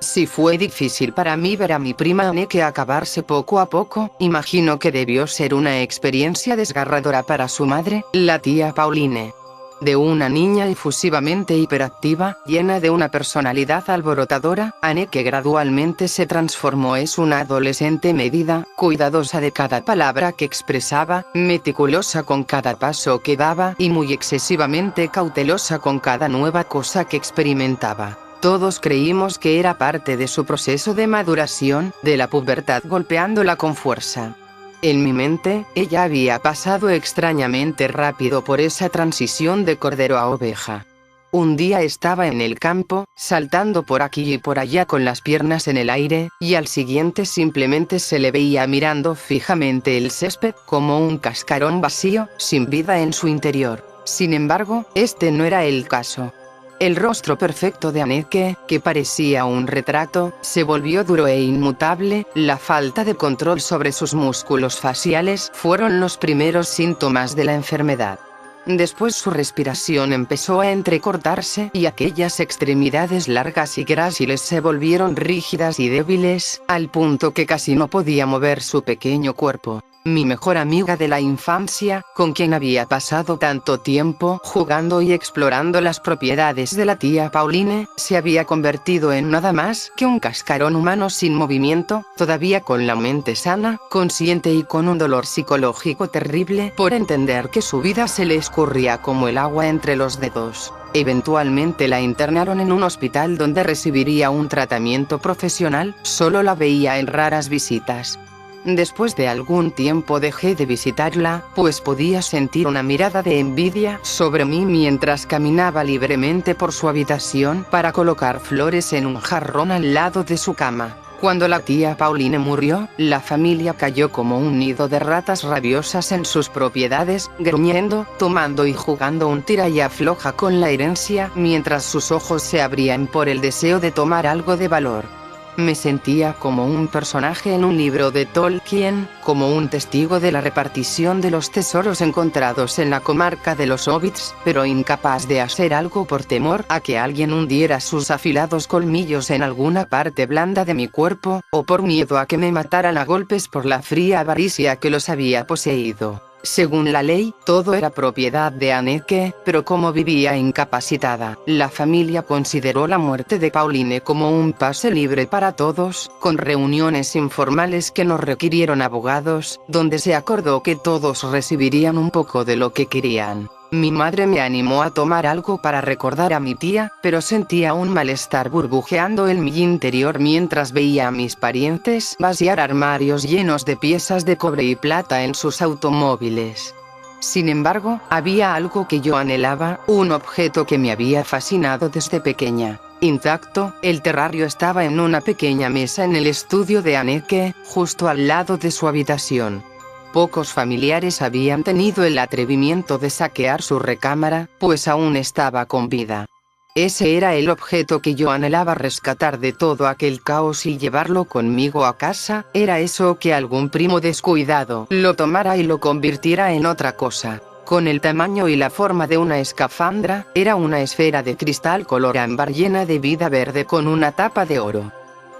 Si fue difícil para mí ver a mi prima Anneke acabarse poco a poco, imagino que debió ser una experiencia desgarradora para su madre, la tía Pauline. De una niña efusivamente hiperactiva, llena de una personalidad alborotadora, Anneke gradualmente se transformó en una adolescente medida, cuidadosa de cada palabra que expresaba, meticulosa con cada paso que daba y muy excesivamente cautelosa con cada nueva cosa que experimentaba. Todos creímos que era parte de su proceso de maduración, de la pubertad golpeándola con fuerza. En mi mente, ella había pasado extrañamente rápido por esa transición de cordero a oveja. Un día estaba en el campo, saltando por aquí y por allá con las piernas en el aire, y al siguiente simplemente se le veía mirando fijamente el césped, como un cascarón vacío, sin vida en su interior. Sin embargo, este no era el caso. El rostro perfecto de Anneke, que parecía un retrato, se volvió duro e inmutable. La falta de control sobre sus músculos faciales fueron los primeros síntomas de la enfermedad. Después su respiración empezó a entrecortarse y aquellas extremidades largas y gráciles se volvieron rígidas y débiles, al punto que casi no podía mover su pequeño cuerpo. Mi mejor amiga de la infancia, con quien había pasado tanto tiempo jugando y explorando las propiedades de la tía Pauline, se había convertido en nada más que un cascarón humano sin movimiento, todavía con la mente sana, consciente y con un dolor psicológico terrible por entender que su vida se le escurría como el agua entre los dedos. Eventualmente la internaron en un hospital donde recibiría un tratamiento profesional, solo la veía en raras visitas. Después de algún tiempo dejé de visitarla, pues podía sentir una mirada de envidia sobre mí mientras caminaba libremente por su habitación para colocar flores en un jarrón al lado de su cama. Cuando la tía Pauline murió, la familia cayó como un nido de ratas rabiosas en sus propiedades, gruñendo, tomando y jugando un tira y afloja con la herencia mientras sus ojos se abrían por el deseo de tomar algo de valor. Me sentía como un personaje en un libro de Tolkien, como un testigo de la repartición de los tesoros encontrados en la comarca de los hobbits, pero incapaz de hacer algo por temor a que alguien hundiera sus afilados colmillos en alguna parte blanda de mi cuerpo, o por miedo a que me mataran a golpes por la fría avaricia que los había poseído. Según la ley, todo era propiedad de Anneke, pero como vivía incapacitada, la familia consideró la muerte de Pauline como un pase libre para todos, con reuniones informales que no requirieron abogados, donde se acordó que todos recibirían un poco de lo que querían. Mi madre me animó a tomar algo para recordar a mi tía, pero sentía un malestar burbujeando en mi interior mientras veía a mis parientes vaciar armarios llenos de piezas de cobre y plata en sus automóviles. Sin embargo, había algo que yo anhelaba, un objeto que me había fascinado desde pequeña. Intacto, el terrario estaba en una pequeña mesa en el estudio de Anneke, justo al lado de su habitación. Pocos familiares habían tenido el atrevimiento de saquear su recámara, pues aún estaba con vida. Ese era el objeto que yo anhelaba rescatar de todo aquel caos y llevarlo conmigo a casa. Era eso que algún primo descuidado lo tomara y lo convirtiera en otra cosa. Con el tamaño y la forma de una escafandra, era una esfera de cristal color ámbar llena de vida verde con una tapa de oro.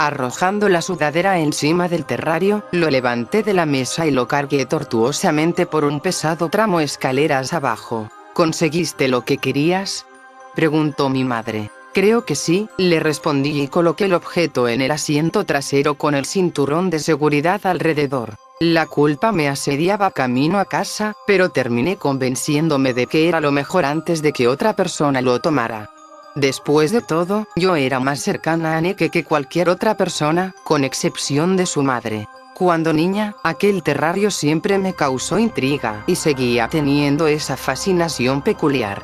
Arrojando la sudadera encima del terrario, lo levanté de la mesa y lo cargué tortuosamente por un pesado tramo escaleras abajo. ¿Conseguiste lo que querías?, preguntó mi madre. Creo que sí, le respondí y coloqué el objeto en el asiento trasero con el cinturón de seguridad alrededor. La culpa me asediaba camino a casa, pero terminé convenciéndome de que era lo mejor antes de que otra persona lo tomara. Después de todo, yo era más cercana a Anneke que cualquier otra persona, con excepción de su madre. Cuando niña, aquel terrario siempre me causó intriga y seguía teniendo esa fascinación peculiar.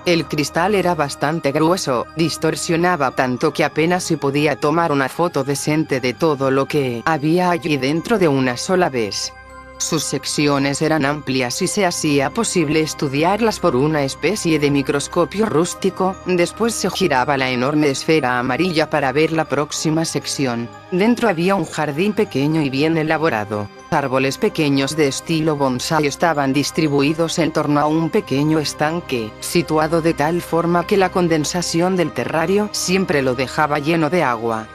El cristal era bastante grueso, distorsionaba tanto que apenas se podía tomar una foto decente de todo lo que había allí dentro de una sola vez. Sus secciones eran amplias y se hacía posible estudiarlas por una especie de microscopio rústico. Después se giraba la enorme esfera amarilla para ver la próxima sección. Dentro había un jardín pequeño y bien elaborado. Árboles pequeños de estilo bonsái estaban distribuidos en torno a un pequeño estanque, situado de tal forma que la condensación del terrario siempre lo dejaba lleno de agua.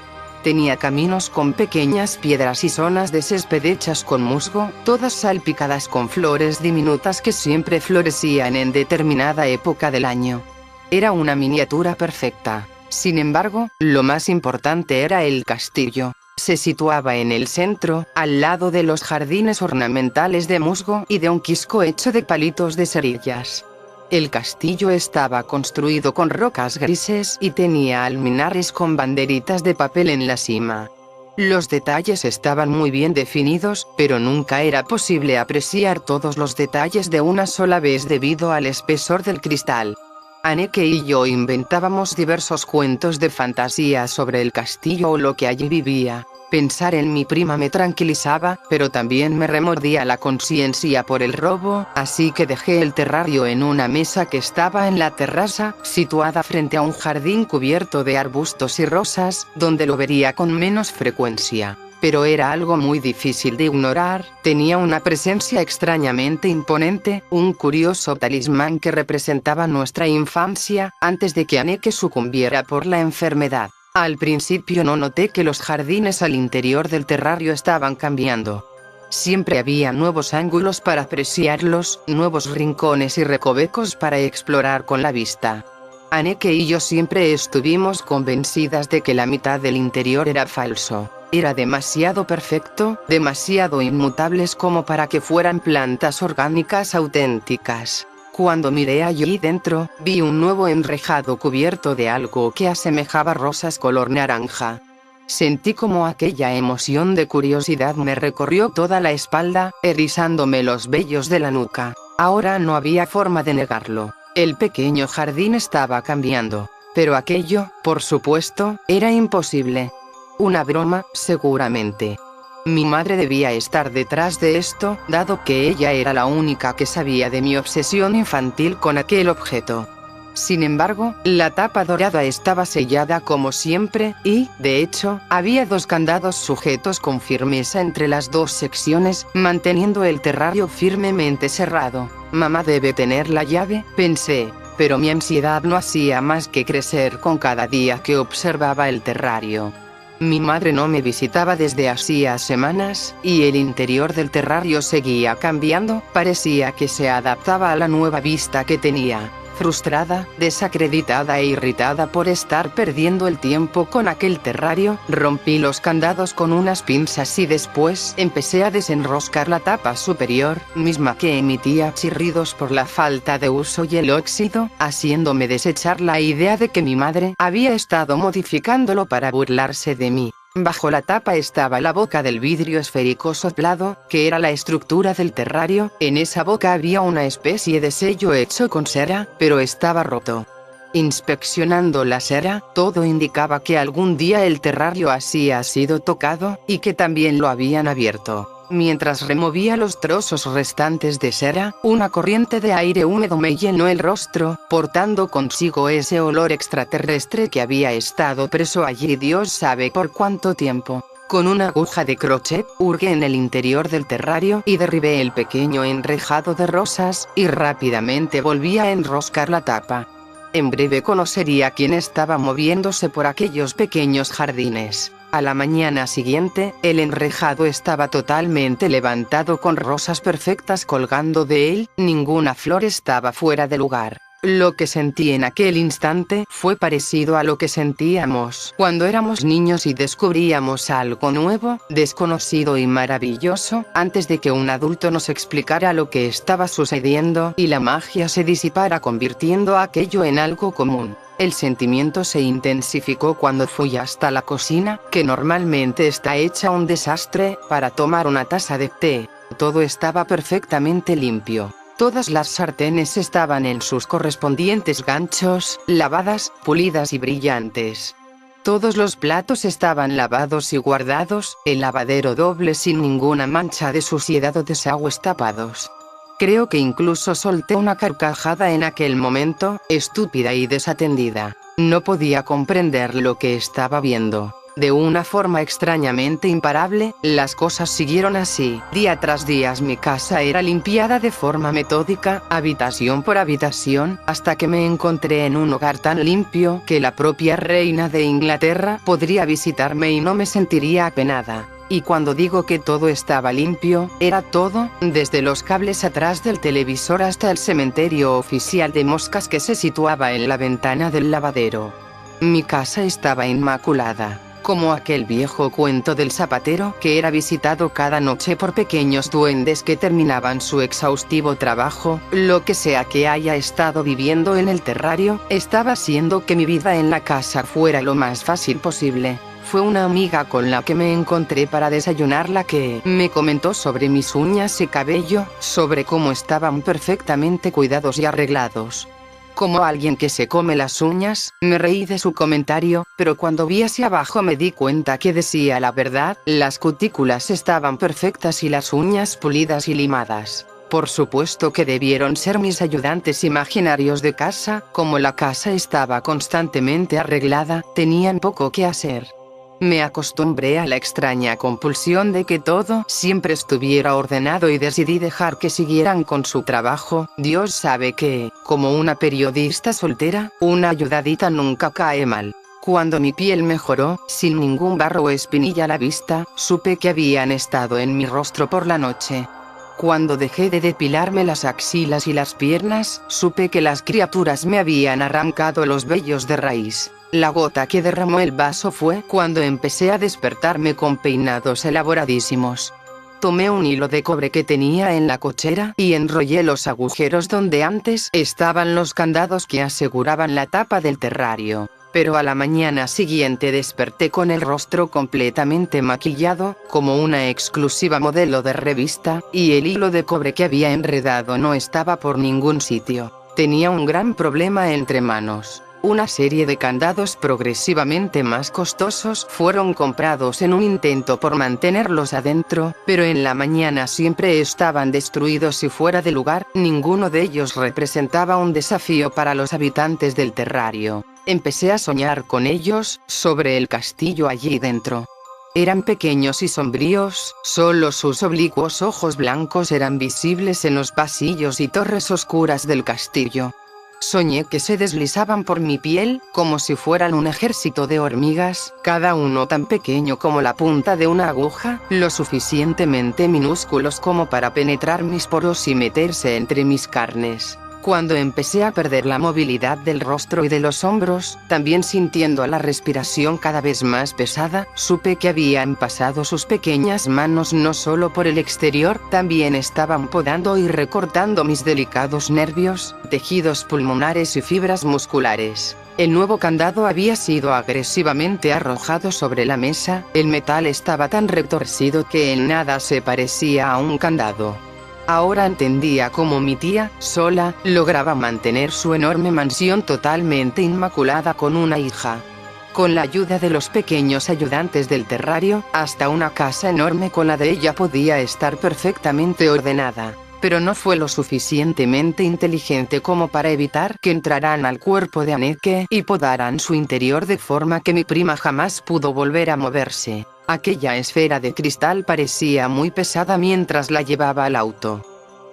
Tenía caminos con pequeñas piedras y zonas de césped hechas con musgo, todas salpicadas con flores diminutas que siempre florecían en determinada época del año. Era una miniatura perfecta. Sin embargo, lo más importante era el castillo. Se situaba en el centro, al lado de los jardines ornamentales de musgo y de un quisco hecho de palitos de cerillas. El castillo estaba construido con rocas grises y tenía alminares con banderitas de papel en la cima. Los detalles estaban muy bien definidos, pero nunca era posible apreciar todos los detalles de una sola vez debido al espesor del cristal. Anneke y yo inventábamos diversos cuentos de fantasía sobre el castillo o lo que allí vivía. Pensar en mi prima me tranquilizaba, pero también me remordía la conciencia por el robo, así que dejé el terrario en una mesa que estaba en la terraza, situada frente a un jardín cubierto de arbustos y rosas, donde lo vería con menos frecuencia. Pero era algo muy difícil de ignorar, tenía una presencia extrañamente imponente, un curioso talismán que representaba nuestra infancia, antes de que Anneke sucumbiera por la enfermedad. Al principio no noté que los jardines al interior del terrario estaban cambiando. Siempre había nuevos ángulos para apreciarlos, nuevos rincones y recovecos para explorar con la vista. Anneke y yo siempre estuvimos convencidas de que la mitad del interior era falso. Era demasiado perfecto, demasiado inmutables como para que fueran plantas orgánicas auténticas. Cuando miré allí dentro, vi un nuevo enrejado cubierto de algo que asemejaba rosas color naranja. Sentí como aquella emoción de curiosidad me recorrió toda la espalda, erizándome los vellos de la nuca. Ahora no había forma de negarlo. El pequeño jardín estaba cambiando. Pero aquello, por supuesto, era imposible. Una broma, seguramente. Mi madre debía estar detrás de esto, dado que ella era la única que sabía de mi obsesión infantil con aquel objeto. Sin embargo, la tapa dorada estaba sellada como siempre, y, de hecho, había dos candados sujetos con firmeza entre las dos secciones, manteniendo el terrario firmemente cerrado. Mamá debe tener la llave, pensé, pero mi ansiedad no hacía más que crecer con cada día que observaba el terrario. Mi madre no me visitaba desde hacía semanas, y el interior del terrario seguía cambiando, parecía que se adaptaba a la nueva vista que tenía. Frustrada, desacreditada e irritada por estar perdiendo el tiempo con aquel terrario, rompí los candados con unas pinzas y después empecé a desenroscar la tapa superior, misma que emitía chirridos por la falta de uso y el óxido, haciéndome desechar la idea de que mi madre había estado modificándolo para burlarse de mí. Bajo la tapa estaba la boca del vidrio esférico soplado, que era la estructura del terrario. En esa boca había una especie de sello hecho con cera, pero estaba roto. Inspeccionando la cera, todo indicaba que algún día el terrario había sido tocado, y que también lo habían abierto. Mientras removía los trozos restantes de cera, una corriente de aire húmedo me llenó el rostro, portando consigo ese olor extraterrestre que había estado preso allí Dios sabe por cuánto tiempo. Con una aguja de crochet, hurgué en el interior del terrario y derribé el pequeño enrejado de rosas, y rápidamente volví a enroscar la tapa. En breve conocería quién estaba moviéndose por aquellos pequeños jardines. A la mañana siguiente, el enrejado estaba totalmente levantado con rosas perfectas colgando de él, ninguna flor estaba fuera de lugar. Lo que sentí en aquel instante fue parecido a lo que sentíamos cuando éramos niños y descubríamos algo nuevo, desconocido y maravilloso, antes de que un adulto nos explicara lo que estaba sucediendo y la magia se disipara convirtiendo aquello en algo común. El sentimiento se intensificó cuando fui hasta la cocina, que normalmente está hecha un desastre, para tomar una taza de té. Todo estaba perfectamente limpio. Todas las sartenes estaban en sus correspondientes ganchos, lavadas, pulidas y brillantes. Todos los platos estaban lavados y guardados, el lavadero doble sin ninguna mancha de suciedad o desagües tapados. Creo que incluso solté una carcajada en aquel momento, estúpida y desatendida. No podía comprender lo que estaba viendo. De una forma extrañamente imparable, las cosas siguieron así. Día tras día mi casa era limpiada de forma metódica, habitación por habitación, hasta que me encontré en un hogar tan limpio que la propia reina de Inglaterra podría visitarme y no me sentiría apenada. Y cuando digo que todo estaba limpio, era todo, desde los cables atrás del televisor hasta el cementerio oficial de moscas que se situaba en la ventana del lavadero. Mi casa estaba inmaculada, como aquel viejo cuento del zapatero que era visitado cada noche por pequeños duendes que terminaban su exhaustivo trabajo. Lo que sea que haya estado viviendo en el terrario, estaba haciendo que mi vida en la casa fuera lo más fácil posible. Fue una amiga con la que me encontré para desayunar la que me comentó sobre mis uñas y cabello, sobre cómo estaban perfectamente cuidados y arreglados. Como alguien que se come las uñas, me reí de su comentario, pero cuando vi hacia abajo me di cuenta que decía la verdad. Las cutículas estaban perfectas y las uñas pulidas y limadas. Por supuesto que debieron ser mis ayudantes imaginarios de casa. Como la casa estaba constantemente arreglada, tenían poco que hacer. Me acostumbré a la extraña compulsión de que todo siempre estuviera ordenado y decidí dejar que siguieran con su trabajo. Dios sabe que, como una periodista soltera, una ayudadita nunca cae mal. Cuando mi piel mejoró, sin ningún barro o espinilla a la vista, supe que habían estado en mi rostro por la noche. Cuando dejé de depilarme las axilas y las piernas, supe que las criaturas me habían arrancado los vellos de raíz. La gota que derramó el vaso fue cuando empecé a despertarme con peinados elaboradísimos. Tomé un hilo de cobre que tenía en la cochera y enrollé los agujeros donde antes estaban los candados que aseguraban la tapa del terrario. Pero a la mañana siguiente desperté con el rostro completamente maquillado, como una exclusiva modelo de revista, y el hilo de cobre que había enredado no estaba por ningún sitio. Tenía un gran problema entre manos. Una serie de candados progresivamente más costosos fueron comprados en un intento por mantenerlos adentro, pero en la mañana siempre estaban destruidos y fuera de lugar. Ninguno de ellos representaba un desafío para los habitantes del terrario. Empecé a soñar con ellos, sobre el castillo allí dentro. Eran pequeños y sombríos, solo sus oblicuos ojos blancos eran visibles en los pasillos y torres oscuras del castillo. Soñé que se deslizaban por mi piel, como si fueran un ejército de hormigas, cada uno tan pequeño como la punta de una aguja, lo suficientemente minúsculos como para penetrar mis poros y meterse entre mis carnes. Cuando empecé a perder la movilidad del rostro y de los hombros, también sintiendo la respiración cada vez más pesada, supe que habían pasado sus pequeñas manos no solo por el exterior, también estaban podando y recortando mis delicados nervios, tejidos pulmonares y fibras musculares. El nuevo candado había sido agresivamente arrojado sobre la mesa. El metal estaba tan retorcido que en nada se parecía a un candado. Ahora entendía cómo mi tía, sola, lograba mantener su enorme mansión totalmente inmaculada con una hija. Con la ayuda de los pequeños ayudantes del terrario, hasta una casa enorme con la de ella podía estar perfectamente ordenada. Pero no fue lo suficientemente inteligente como para evitar que entraran al cuerpo de Anneke y podaran su interior de forma que mi prima jamás pudo volver a moverse. Aquella esfera de cristal parecía muy pesada mientras la llevaba al auto.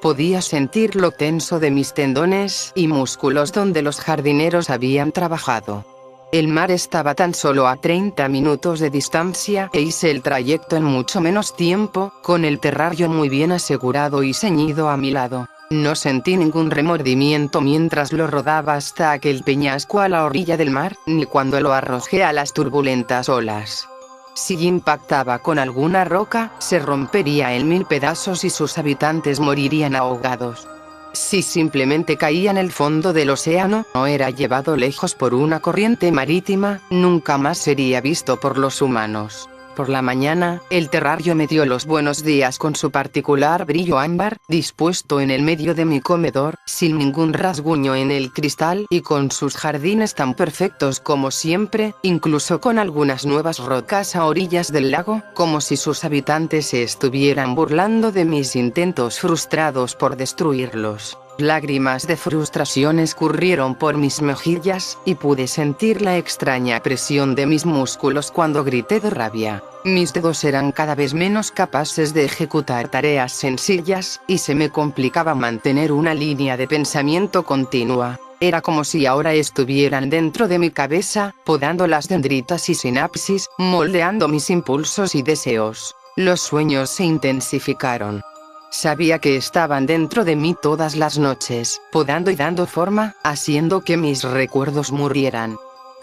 Podía sentir lo tenso de mis tendones y músculos donde los jardineros habían trabajado. El mar estaba tan solo a 30 minutos de distancia e hice el trayecto en mucho menos tiempo, con el terrario muy bien asegurado y ceñido a mi lado. No sentí ningún remordimiento mientras lo rodaba hasta aquel peñasco a la orilla del mar, ni cuando lo arrojé a las turbulentas olas. Si impactaba con alguna roca, se rompería en mil pedazos y sus habitantes morirían ahogados. Si simplemente caía en el fondo del océano, o era llevado lejos por una corriente marítima, nunca más sería visto por los humanos. Por la mañana, el terrario me dio los buenos días con su particular brillo ámbar, dispuesto en el medio de mi comedor, sin ningún rasguño en el cristal y con sus jardines tan perfectos como siempre, incluso con algunas nuevas rocas a orillas del lago, como si sus habitantes se estuvieran burlando de mis intentos frustrados por destruirlos. Lágrimas de frustración escurrieron por mis mejillas, y pude sentir la extraña presión de mis músculos cuando grité de rabia. Mis dedos eran cada vez menos capaces de ejecutar tareas sencillas, y se me complicaba mantener una línea de pensamiento continua. Era como si ahora estuvieran dentro de mi cabeza, podando las dendritas y sinapsis, moldeando mis impulsos y deseos. Los sueños se intensificaron. Sabía que estaban dentro de mí todas las noches, podando y dando forma, haciendo que mis recuerdos murieran.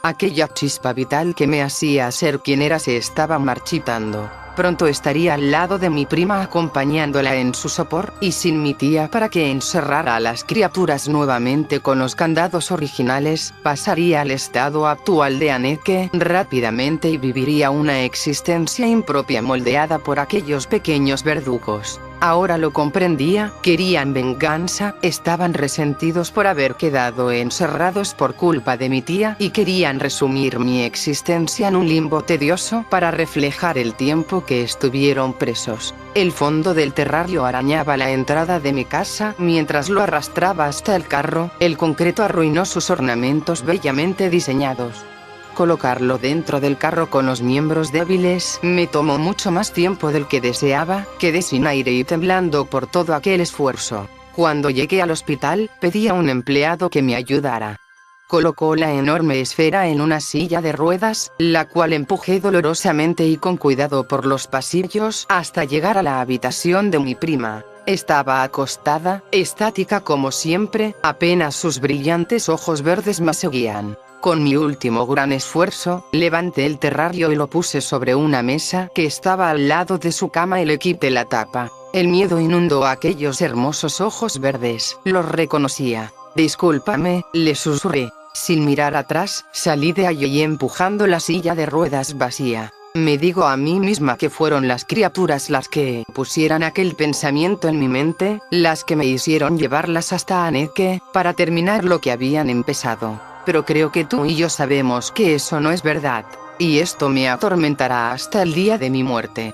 Aquella chispa vital que me hacía ser quien era se estaba marchitando. Pronto estaría al lado de mi prima acompañándola en su sopor, y sin mi tía para que encerrara a las criaturas nuevamente con los candados originales, pasaría al estado actual de Anneke rápidamente y viviría una existencia impropia moldeada por aquellos pequeños verdugos. Ahora lo comprendía, querían venganza, estaban resentidos por haber quedado encerrados por culpa de mi tía y querían resumir mi existencia en un limbo tedioso para reflejar el tiempo que estuvieron presos. El fondo del terrario arañaba la entrada de mi casa mientras lo arrastraba hasta el carro, el concreto arruinó sus ornamentos bellamente diseñados. Colocarlo dentro del carro con los miembros débiles me tomó mucho más tiempo del que deseaba, quedé sin aire y temblando por todo aquel esfuerzo. Cuando llegué al hospital, pedí a un empleado que me ayudara. Colocó la enorme esfera en una silla de ruedas, la cual empujé dolorosamente y con cuidado por los pasillos hasta llegar a la habitación de mi prima. Estaba acostada, estática como siempre, apenas sus brillantes ojos verdes me seguían. Con mi último gran esfuerzo, levanté el terrario y lo puse sobre una mesa que estaba al lado de su cama y le quité la tapa. El miedo inundó aquellos hermosos ojos verdes, los reconocía. «Discúlpame», le susurré. Sin mirar atrás, salí de allí empujando la silla de ruedas vacía. Me digo a mí misma que fueron las criaturas las que pusieran aquel pensamiento en mi mente, las que me hicieron llevarlas hasta Anneke, para terminar lo que habían empezado. Pero creo que tú y yo sabemos que eso no es verdad. Y esto me atormentará hasta el día de mi muerte.